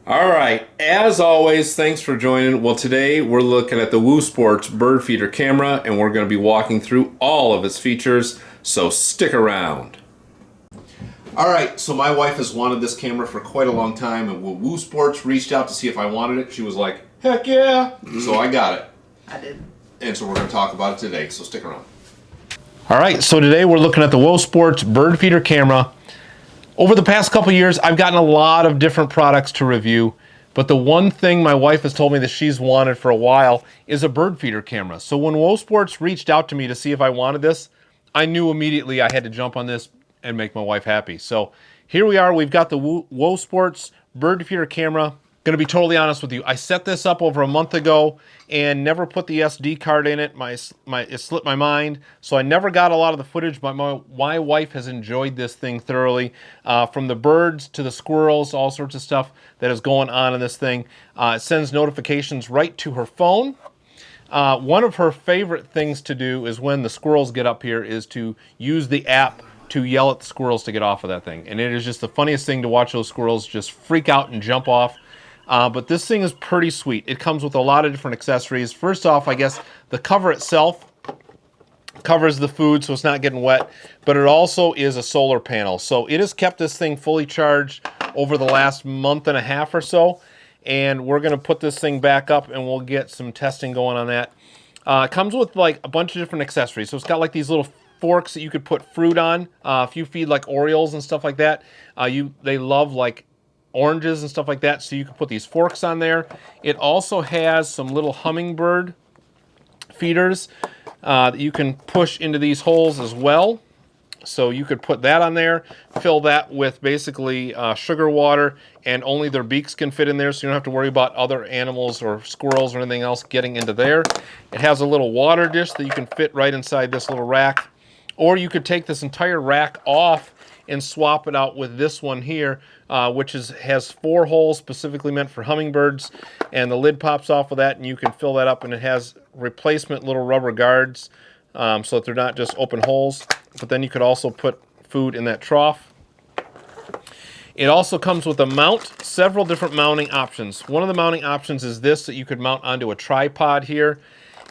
All right, as always, thanks for joining. Well, today we're looking at the Wosports bird feeder camera, and we're going to be walking through all of its features, so stick around. All right, so my wife has wanted this camera for quite a long time, and when Wosports reached out to see if I wanted it, she was like, heck yeah! So I got it. I did. And so we're going to talk about it today, so stick around. All right, so today we're looking at the Wosports bird feeder camera. Over the past couple years, I've gotten a lot of different products to review, but the one thing my wife has told me that she's wanted for a while is a bird feeder camera. So when Wosports reached out to me to see if I wanted this, I knew immediately I had to jump on this and make my wife happy. So here we are, we've got the Wosports bird feeder camera. Gonna be totally honest with you, I set this up over a month ago and never put the SD card in it. It slipped my mind, so I never got a lot of the footage, but my wife has enjoyed this thing thoroughly. From the birds to the squirrels, all sorts of stuff that is going on in this thing. It sends notifications right to her phone. One of her favorite things to do is when the squirrels get up here is to use the app to yell at the squirrels to get off of that thing. And it is just the funniest thing to watch those squirrels just freak out and jump off. But this thing is pretty sweet. It comes with a lot of different accessories. First off, I guess the cover itself covers the food so it's not getting wet, but it also is a solar panel. So it has kept this thing fully charged over the last month and a half or so. And we're going to put this thing back up and we'll get some testing going on that. It comes with like a bunch of different accessories. So it's got like these little forks that you could put fruit on. If you feed like Orioles and stuff like that, they love like oranges and stuff like that, so you can put these forks on there. It also has some little hummingbird feeders that you can push into these holes as well. So you could put that on there, fill that with basically sugar water, and only their beaks can fit in there, so you don't have to worry about other animals or squirrels or anything else getting into there. It has a little water dish that you can fit right inside this little rack, or you could take this entire rack off and swap it out with this one here, which has 4 holes specifically meant for hummingbirds, and the lid pops off of that and you can fill that up, and it has replacement little rubber guards so that they're not just open holes, but then you could also put food in that trough. It also comes with a mount, several different mounting options. One of the mounting options is this that you could mount onto a tripod here.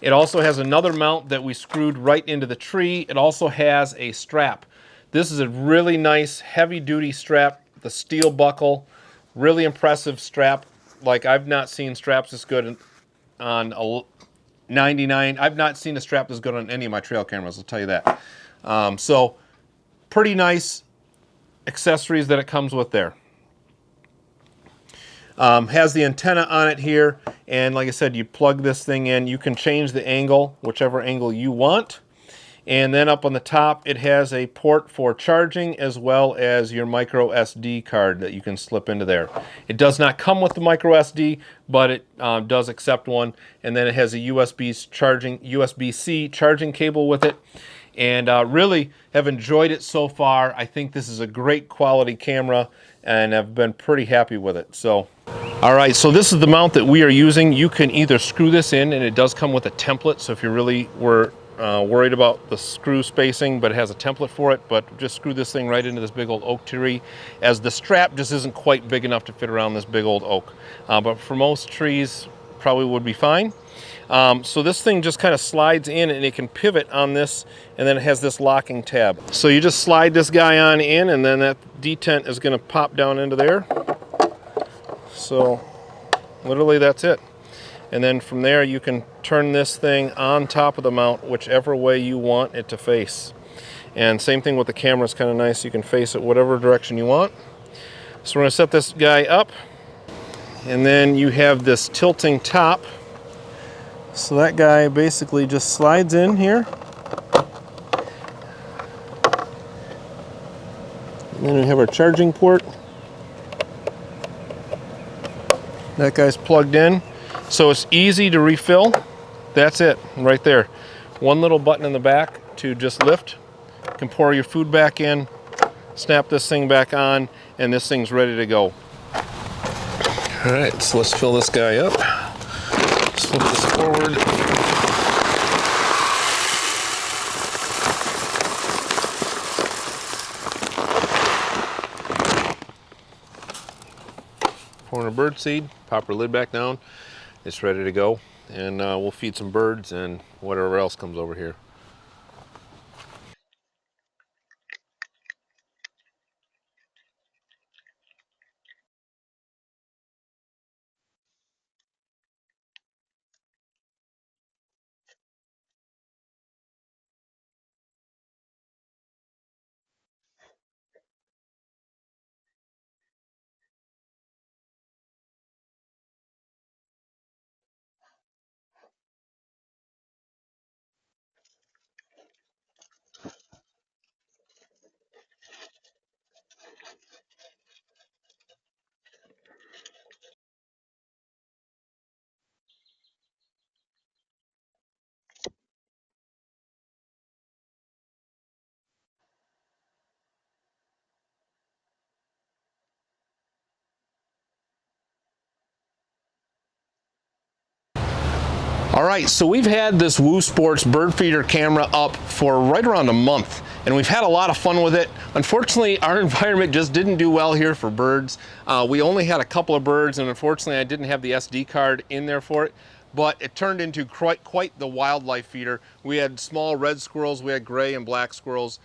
It also has another mount that we screwed right into the tree. It also has a strap. This is a really nice heavy-duty strap, the steel buckle, really impressive strap. Like, I've not seen straps this good on a 99. I've not seen a strap this good on any of my trail cameras, I'll tell you that. So, pretty nice accessories that it comes with there. Has the antenna on it here, and like I said, you plug this thing in. You can change the angle, whichever angle you want. And then up on the top, it has a port for charging as well as your micro SD card that you can slip into there. It does not come with the micro SD, but it does accept one. And then it has a USB-C charging cable with it. And really have enjoyed it so far. I think this is a great quality camera and I've been pretty happy with it. So, all right, so this is the mount that we are using. You can either screw this in, and it does come with a template. So if you really were worried about the screw spacing, but it has a template for it, but just screw this thing right into this big old oak tree, as the strap just isn't quite big enough to fit around this big old oak. But for most trees, probably would be fine. So this thing just kind of slides in and it can pivot on this, and then it has this locking tab. So you just slide this guy on in, and then that detent is going to pop down into there. So literally that's it. And then from there you can turn this thing on top of the mount whichever way you want it to face. And same thing with the camera, it's kind of nice. You can face it whatever direction you want. So we're going to set this guy up, and then you have this tilting top. So that guy basically just slides in here. And then we have our charging port. That guy's plugged in. So it's easy to refill. That's it, right there. One little button in the back to just lift. You can pour your food back in, snap this thing back on, and this thing's ready to go. All right, so let's fill this guy up. Let's flip this forward. pouring a bird seed, pop our lid back down. It's ready to go, and we'll feed some birds and whatever else comes over here. All right, so we've had this Wosports bird feeder camera up for right around a month, and we've had a lot of fun with it. Unfortunately, our environment just didn't do well here for birds. We only had a couple of birds, and unfortunately I didn't have the SD card in there for it, but it turned into quite the wildlife feeder. We had small red squirrels, we had gray and black squirrels,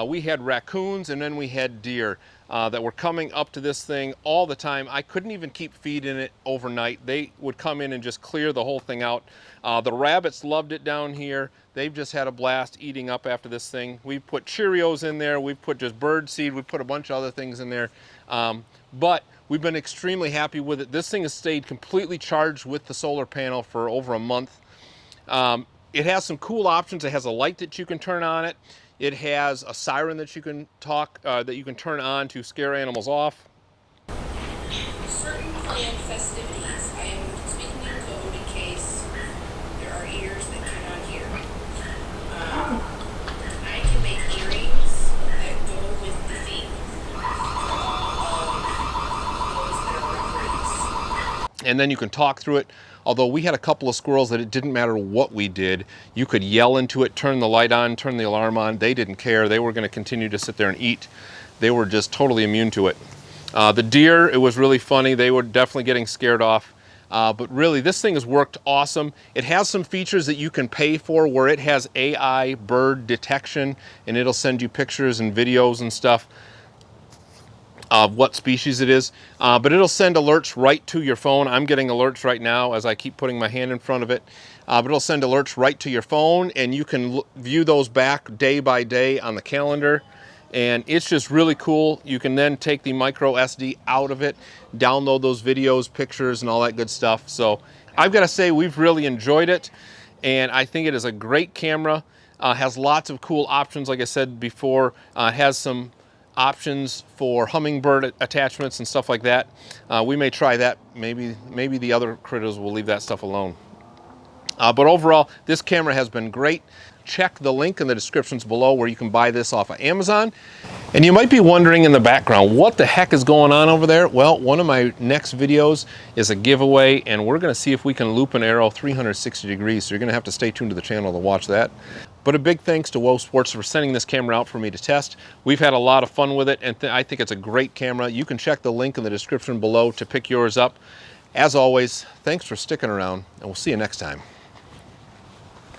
we had raccoons, and then we had deer that were coming up to this thing all the time. I couldn't even keep feeding it overnight. They would come in and just clear the whole thing out. The rabbits loved it down here. They've just had a blast eating up after this thing. We've put Cheerios in there. We've put just bird seed. We've put a bunch of other things in there. But we've been extremely happy with it. This thing has stayed completely charged with the solar panel for over a month. It has some cool options. It has a light that you can turn on it. It has a siren that you can that you can turn on to scare animals off. Certain planned festivities, I am speaking in code in case there are ears that cannot hear. I can make earrings that go with the theme of those that are referenced. And then you can talk through it. Although we had a couple of squirrels that it didn't matter what we did. You could yell into it, turn the light on, turn the alarm on. They didn't care. They were going to continue to sit there and eat. They were just totally immune to it. The deer, it was really funny. They were definitely getting scared off. But really, this thing has worked awesome. It has some features that you can pay for where it has AI bird detection, and it'll send you pictures and videos and stuff of what species it is, but it'll send alerts right to your phone. I'm getting alerts right now as I keep putting my hand in front of it, but it'll send alerts right to your phone, and you can view those back day by day on the calendar, and it's just really cool. You can then take the micro SD out of it, download those videos, pictures, and all that good stuff. So I've got to say, we've really enjoyed it, and I think it is a great camera. Has lots of cool options, like I said before. Has some options for hummingbird attachments and stuff like that. We may try that. Maybe the other critters will leave that stuff alone. But overall, this camera has been great. Check the link in the descriptions below where you can buy this off of Amazon. And you might be wondering in the background, what the heck is going on over there? Well, one of my next videos is a giveaway, and we're going to see if we can loop an arrow 360 degrees. So you're going to have to stay tuned to the channel to watch that. But a big thanks to Wosports for sending this camera out for me to test. We've had a lot of fun with it, and I think it's a great camera. You can check the link in the description below to pick yours up. As always, thanks for sticking around, and we'll see you next time.